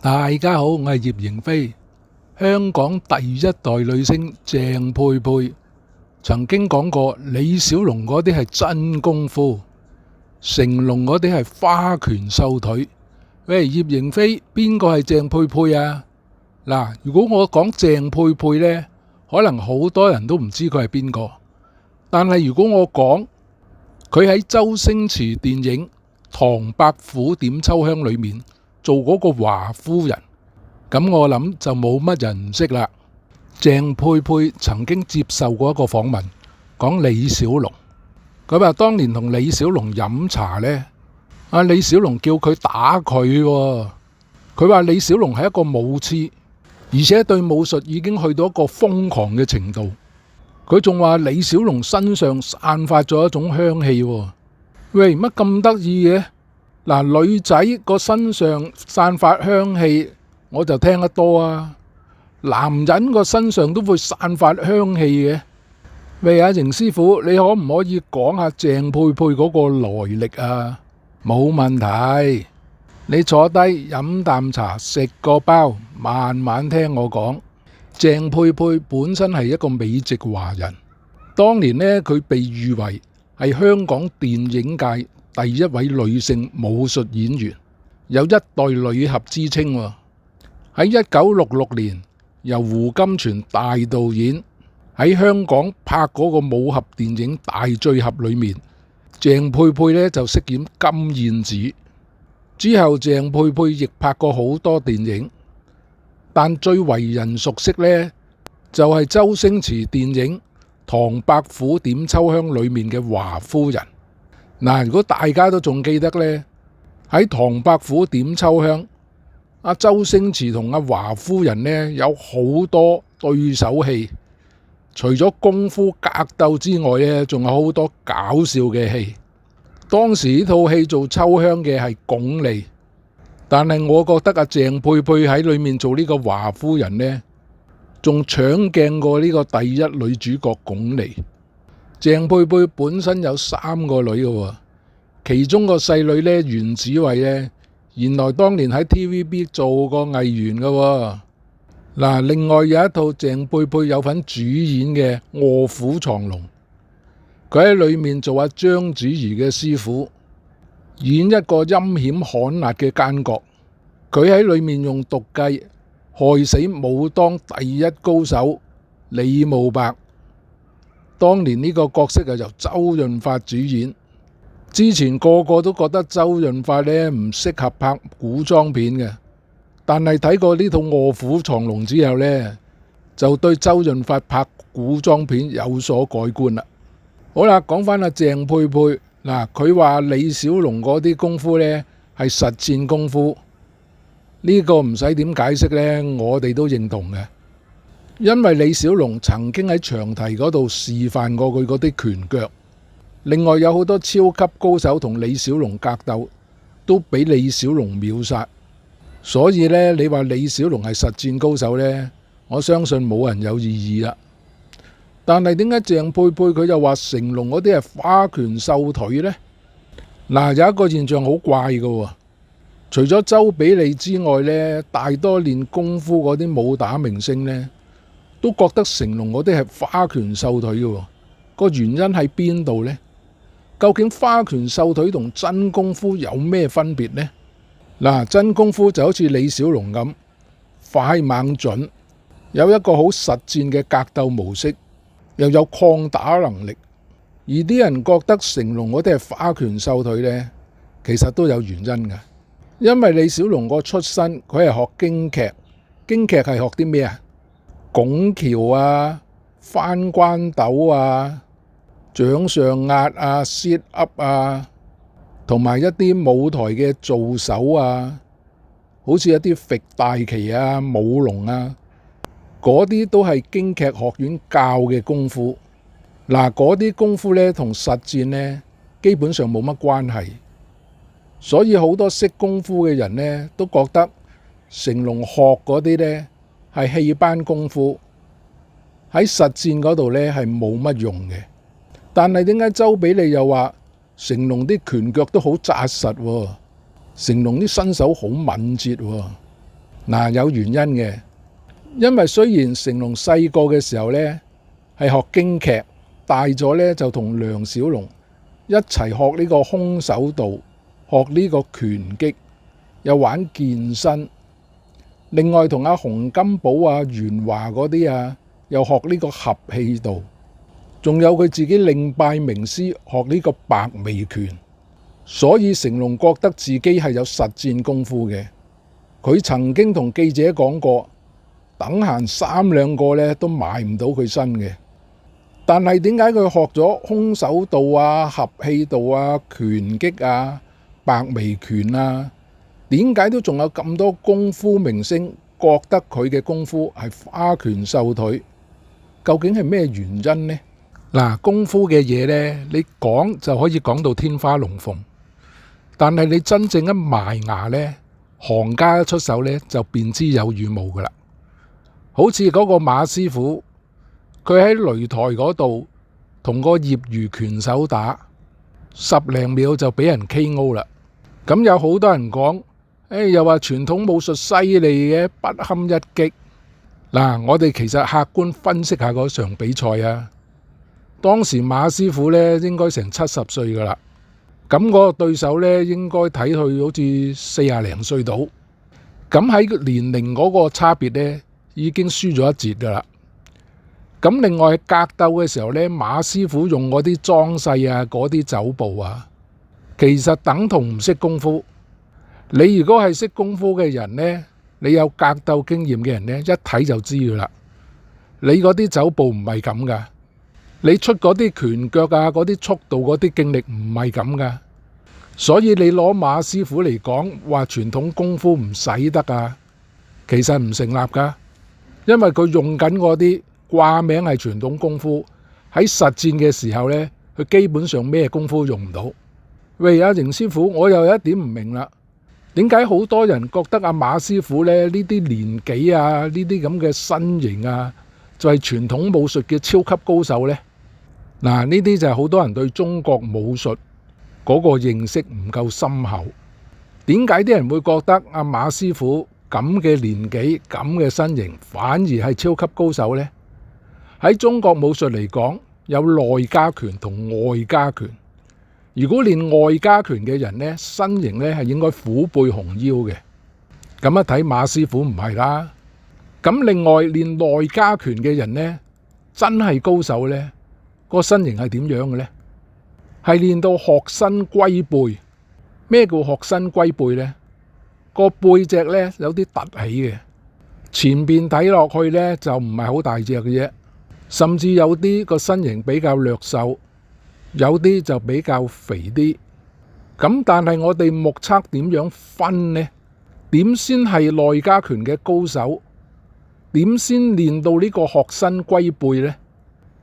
大家好，我係葉迎飛。香港第一代女星鄭佩佩曾經講過，李小龍嗰啲係真功夫，成龍嗰啲係花拳繡腿。喂，葉迎飛，邊個係鄭佩佩啊？嗱，如果我講鄭佩佩呢，可能好多人都唔知佢係邊個。但係如果我講佢喺周星馳電影《唐伯虎點秋香》裏面做嗰個華夫人，咁我諗就冇乜人唔識啦。鄭佩佩曾經接受過一個訪問，講李小龍。佢話當年同李小龍飲茶呢，李小龍叫佢打佢喎。佢話李小龍係一個武痴，而且對武術已經去到一個瘋狂嘅程度。佢仲話李小龍身上散發咗一種香氣喎。喂，乜咁得意嘅？嗱，女仔個身上散發香氣，我就聽得多啊。男人個身上都會散發香氣嘅。喂，阿邢師傅，你可唔可以講下鄭佩佩嗰個來歷啊？冇問題，你坐低飲啖茶，食個包，慢慢聽我講。鄭佩佩本身係一個美籍華人，當年呢，佢被譽為係香港電影界第一位女性武術演員，有一代女俠之稱喎。喺1966年，由胡金銓大導演喺香港拍嗰個武俠電影《大醉俠》裏面，鄭佩佩呢就飾演金燕子。之後鄭佩佩亦拍過好多電影，但最為人熟悉呢，就係周星馳電影《唐伯虎點秋香》裏面嘅華夫人。嗱，如果大家都仲記得呢，喺《唐伯虎點秋香》，阿周星馳同阿華夫人呢有好多對手戲，除咗功夫格鬥之外呢，仲有好多搞笑嘅戲。當時呢套戲做秋香嘅係鞏俐，但係我覺得阿鄭佩佩喺裏面做呢個華夫人呢，仲搶鏡過呢個第一女主角鞏俐。鄭佩佩本身有3個女嘅，其中個細女呢，袁子慧呢，原來當年喺 TVB 做過藝員嘅。嗱，另外有一套鄭佩佩有份主演嘅《臥虎藏龍》，佢喺裏面做阿章子怡嘅師傅，演一個陰險狠辣嘅奸角。佢喺裏面用毒計害死武當第一高手李慕白。當年呢個角色係由周潤發主演，之前個個都覺得周潤發呢唔適合拍古裝片嘅，但係睇過呢套《臥虎藏龍》之後呢，就對周潤發拍古裝片有所改觀啦。好啦，講翻阿鄭佩佩，嗱，佢話李小龍嗰啲功夫呢係實戰功夫，呢個唔使點解釋呢，我哋都認同嘅。因為李小龍曾經喺長堤嗰度示範過佢嗰啲拳腳，另外有好多超級高手同李小龍格鬥，都俾李小龍秒殺。所以呢，你話李小龍係實戰高手呢，我相信冇人有異議啦。但係點解鄭佩佩佢又話成龍嗰啲係花拳繡腿呢？嗱，有一個現象好怪嘅，除咗周比利之外呢，大多練功夫嗰啲武打明星呢，都覺得成龍嗰啲係花拳繡腿嘅。個原因喺邊度呢？究竟花拳繡腿同真功夫有咩分別呢？嗱，真功夫就好似李小龍咁快猛準，有一個好實戰嘅格鬥模式，又有抗打能力。而啲人覺得成龍嗰啲係花拳繡腿呢，其實都有原因嘅。因為李小龍個出身佢係學京劇，京劇係學啲咩啊？拱橋啊、翻關斗啊、掌上壓啊、sit up 啊，同埋一啲舞台嘅做手啊，好似一啲揈大旗啊、舞龍啊，嗰啲都係京劇學院教嘅功夫。嗱，嗰啲功夫呢，同實戰呢基本上冇乜關係，所以好多識功夫嘅人呢，都覺得成龍學嗰啲呢係戲班功夫，喺實戰嗰度呢係冇乜用嘅。但係點解周比利又話成龍啲拳腳都好紮實喎？成龍啲身手好敏捷喎？嗱，有原因嘅，因為雖然成龍細個嘅時候呢係學京劇，大咗呢就同梁小龍一齊學呢個空手道，學呢個拳擊，又玩健身。另外同阿洪金寶啊、元華嗰啲啊，又學呢個合氣道，仲有佢自己另拜名師學呢個白眉拳。所以成龍覺得自己係有實戰功夫嘅。佢曾經同記者講過，等閒3兩個呢都買唔到佢身嘅。但係點解佢學咗空手道啊、合氣道啊、拳擊啊、白眉拳啊，點解都仲有咁多功夫明星覺得佢嘅功夫係花拳繡腿？究竟係咩原因呢？嗱，功夫嘅嘢呢，你講就可以講到天花龍鳳，但係你真正一埋牙呢，行家一出手呢，就便知有與無噶啦。好似嗰個馬師傅，佢喺擂台嗰度同個業餘拳手打10零秒就俾人 KO 啦。咁有好多人講，又話傳統武術犀利嘅，不堪一擊。嗱，我哋其實客觀分析下嗰場比賽啊，當時馬師傅呢應該成70歲噶啦。咁嗰個對手呢，應該睇佢好似40零歲到，咁喺年齡嗰個差別呢，已經輸咗一截噶啦。咁另外格鬥嘅時候呢，馬師傅用嗰啲裝勢啊，嗰啲走步啊，其實等同唔識功夫。你如果係識功夫嘅人呢，你有格鬥經驗嘅人呢，一睇就知噶啦。你嗰啲走步唔係咁噶，你出嗰啲拳腳啊，嗰啲速度，嗰啲勁力唔係咁噶。所以你攞馬師傅嚟講話傳統功夫唔使得啊，其實唔成立噶，因為佢用緊嗰啲掛名係傳統功夫，喺實戰嘅時候呢，佢基本上咩功夫用唔到。喂，阿邢師傅，我又有一點唔明啦，點解好多人覺得阿馬師傅呢啲年紀啊，呢啲咁嘅身形啊，就係傳統武術嘅超級高手呢？嗱，呢啲就係好多人對中國武術嗰個認識唔夠深厚。點解啲人會覺得阿馬師傅咁嘅年紀、咁嘅身形反而係超級高手呢？喺中國武術嚟講，有內家拳同外家拳。如果練外家拳嘅人呢，身形呢係應該虎背熊腰嘅。咁一睇馬師傅唔係啦。咁另外練內家拳嘅人呢，真係高手呢，個身形係點樣嘅呢？係練到學身龜背。咩叫學身龜背呢？個背脊呢有啲凸起嘅，前邊睇落去呢就唔係好大隻嘅啫，甚至有啲個身形比較略瘦，有啲就比較肥啲。咁但係我哋目測點樣分呢？點先係內家拳嘅高手？點先練到呢個學身龜背呢？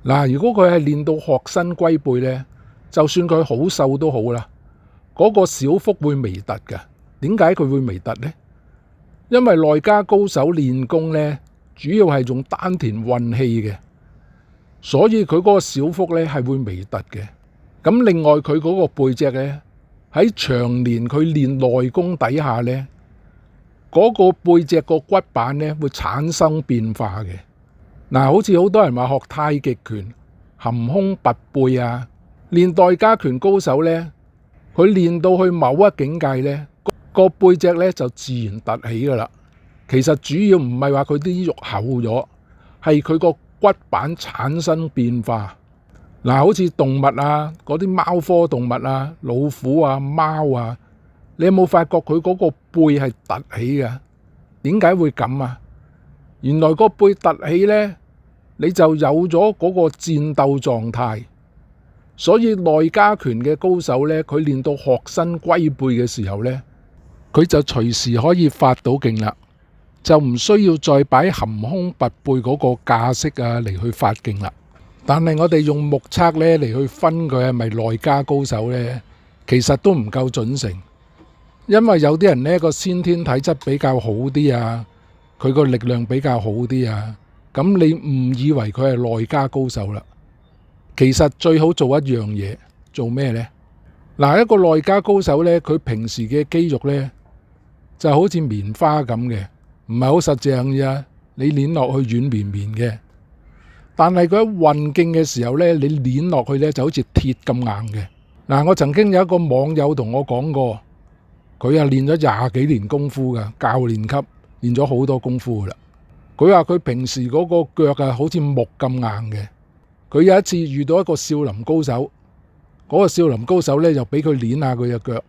嗱，如果佢係練到學身龜背呢，就算佢好瘦都好啦，嗰個小腹會微突㗎。點解佢會微突呢？因為內家高手練功呢，主要係用丹田運氣嘅，所以佢嗰個小腹呢係會微突嘅。咁另外佢嗰個背脊呢，喺長年佢練內功底下呢，嗰個背脊個骨板呢會產生變化嘅。嗱，好似好多人話學太極拳含胸拔背啊，練內家拳高手呢，佢練到去某一境界呢，個背脊呢就自然凸起噶啦。其實主要唔係話佢啲肉厚咗，係佢個骨板產生變化。嗱，好似動物啊，嗰啲貓科動物啊，老虎啊、貓啊，你有冇發覺佢嗰個背係凸起嘅？點解會咁啊？原來個背凸起呢，你就有咗嗰個戰鬥狀態。所以內家拳嘅高手呢，佢練到學身龜背嘅時候呢，佢就隨時可以發到勁啦，就唔需要再擺含胸拔背嗰個架式啊嚟去發勁啦。但係我哋用目測呢嚟去分佢係咪內家高手呢，其實都唔夠準成。因為有啲人呢個先天體質比較好啲啊，佢個力量比較好啲啊，咁你誤以為佢係內家高手啦。其實最好做一樣嘢，做咩呢？嗱，一個內家高手呢，佢平時嘅肌肉呢就好似棉花咁嘅，唔係好實淨咋，你捏落去軟綿綿嘅。但係佢喺運勁嘅時候呢，你捏落去呢就好似鐵咁硬嘅。嗱，我曾經有一個網友同我講過，佢練咗20幾年功夫噶，教練級，練咗好多功夫噶啦。佢話佢平時嗰個腳好似木咁硬嘅。佢有一次遇到一個少林高手，嗰個少林高手呢就俾佢捏下佢隻腳。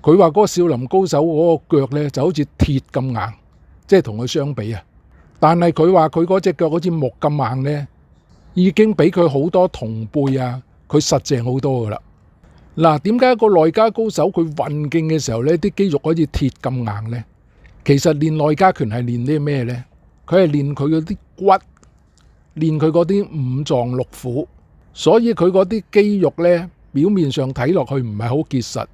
佢話嗰個少林高手嗰個腳呢就好似鐵咁硬，即係同佢相比啊。但係佢話佢嗰隻腳好似木咁硬呢，已經比佢好多同輩佢實淨好多噶啦。嗱，點解一個內家高手佢運勁嘅時候呢啲肌肉好似鐵咁硬呢？其實練內家拳係練啲咩呢？佢係練佢嗰啲骨，練佢嗰啲五臟六腑，所以佢嗰啲肌肉呢，表面上睇落去唔係好結實，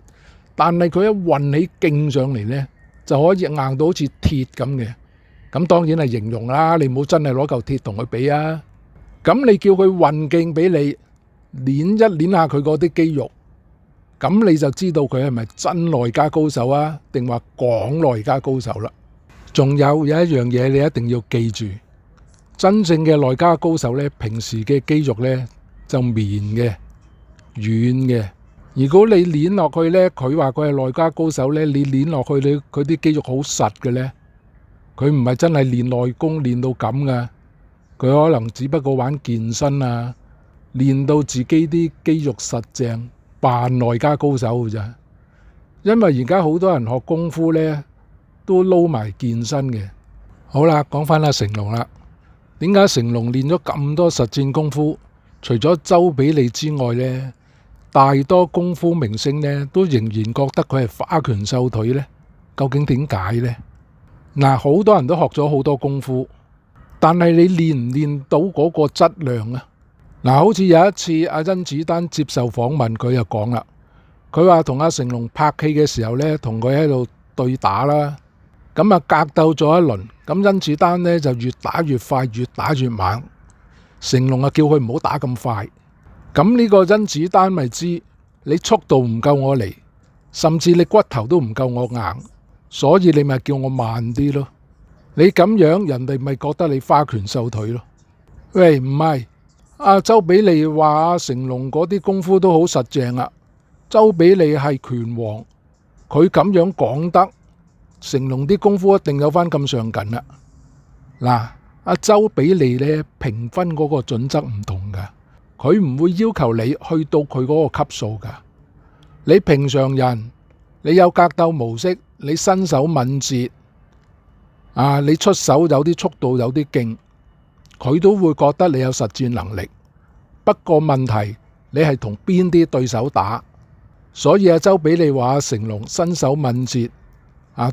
但係佢一運起勁上嚟呢，就可以硬到好似鐵咁嘅。咁當然係形容啦，你唔好真係攞嚿鐵同佢比啊。咁你叫佢運勁俾你，捏一捏下佢嗰啲肌肉，咁你就知道佢係咪真內家高手啊，定話講內家高手啦。仲有一樣嘢你一定要記住，真正嘅內家高手呢，平時嘅肌肉呢就綿嘅、軟嘅。如果你捏落去呢，佢話佢係內家高手呢，你捏落去佢啲肌肉好實嘅呢，佢唔係真係練內功練到咁噶，佢可能只不過玩健身啊，練到自己啲肌肉實淨，扮內家高手㗎咋。因為而家好多人學功夫呢，都撈埋健身嘅。好啦，講翻阿成龍啦。點解成龍練咗咁多實戰功夫，除咗周比利之外呢，大多功夫明星呢都仍然覺得佢係花拳繡腿呢？究竟點解呢？嗱，好多人都學咗好多功夫，但係你練唔練到嗰個質量啊？嗱，好似有一次阿甄子丹接受訪問，佢就講啦，佢話同阿成龍拍戲嘅時候呢，同佢喺度對打啦。咁格鬥咗一輪，咁甄子丹呢就越打越快，越打越猛。成龍叫佢唔好打咁快。咁呢個甄子丹咪知你速度唔夠我嚟，甚至你骨頭都唔夠我硬，所以你咪叫我慢啲咯。你咁樣人哋咪覺得你花拳繡腿咯。喂，唔係，阿周比利話成龍嗰啲功夫都好實淨啊。周比利係拳王，佢咁樣講得，成龍啲功夫一定有翻咁上緊啦。嗱，阿周比利呢評分嗰個準則唔同噶，佢唔會要求你去到佢嗰個級數噶。你平常人，你有格鬥模式，你身手敏捷，你出手有啲速度有啲勁，佢都會覺得你有實戰能力。不過問題，你係同邊啲對手打，所以阿周比利話成龍身手敏捷。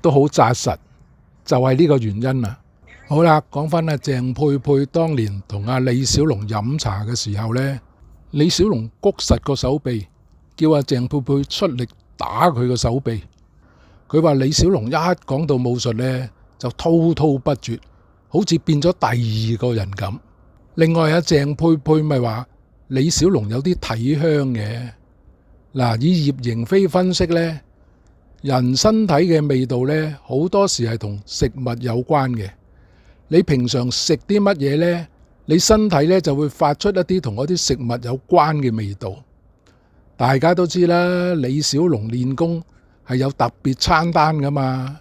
都好紮實，就係呢個原因啊。好啦，講翻阿鄭佩佩當年同阿李小龍飲茶嘅時候呢，李小龍谷實個手臂，叫阿鄭佩佩出力打佢個手臂。佢話李小龍一講到武術呢，就滔滔不絕，好似變咗第二個人咁。另外阿鄭佩佩咪話李小龍有啲體香嘅。嗱，以葉迎飛分析呢，人身體嘅味道呢，好多時係同食物有關嘅。你平常食啲乜嘢呢？你身體呢就會發出一啲同嗰啲食物有關嘅味道。大家都知啦，李小龍練功係有特別餐單噶嘛。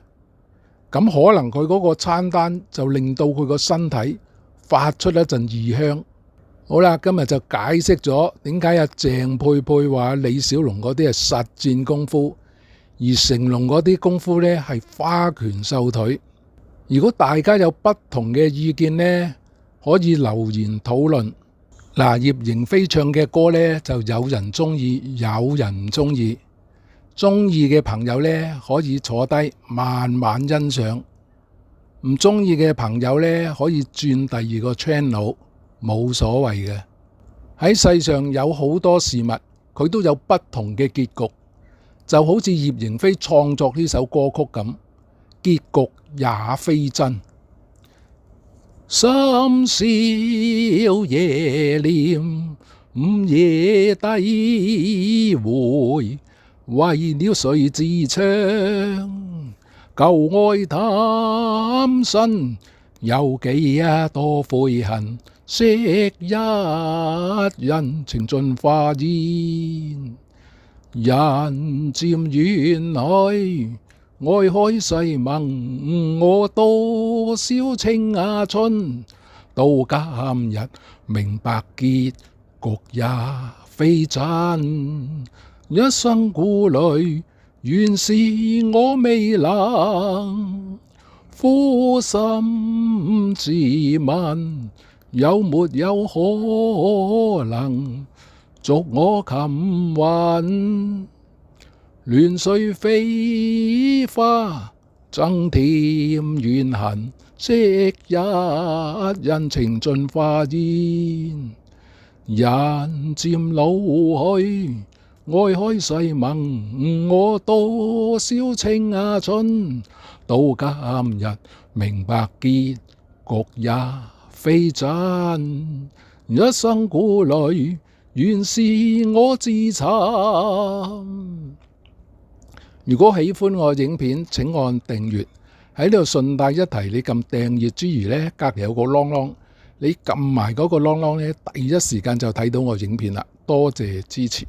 咁可能佢嗰個餐單就令到佢個身體發出一陣異香。好啦，今日就解釋咗點解阿鄭佩佩話李小龍嗰啲係實戰功夫，而成龍嗰啲功夫呢係花拳繡腿。如果大家有不同嘅意見呢，可以留言討論。嗱，葉迎飛唱嘅歌呢，就有人中意，有人唔中意。中意嘅朋友呢，可以坐低慢慢欣賞；唔中意嘅朋友呢，可以轉第二個 channel， 冇所謂嘅。喺世上有好多事物，佢都有不同嘅結局。就好似葉迎飛創作呢首歌曲咁，結局也非真。深宵夜念，午夜低回，為了誰自唱？舊愛貪新，有幾多悔恨？昔一人情盡化煙，人漸遠去，愛海誓盟，我多少青春。到今日明白結局也非真，一生顧慮，原是我未能。苦心自問，有沒有可能續我琴韻？亂水飛花，增添怨恨。昔一人情盡化煙，人漸老去，愛海誓盟，我多少青春。到今日明白結局也非真，一生顧慮，原是我自尋。如果喜歡我影片，請按訂閱。喺呢度順帶一提，你撳訂閱之餘呢，隔籬有個啷啷，你撳埋嗰個啷啷呢，第一時間就睇到我影片啦。多謝支持。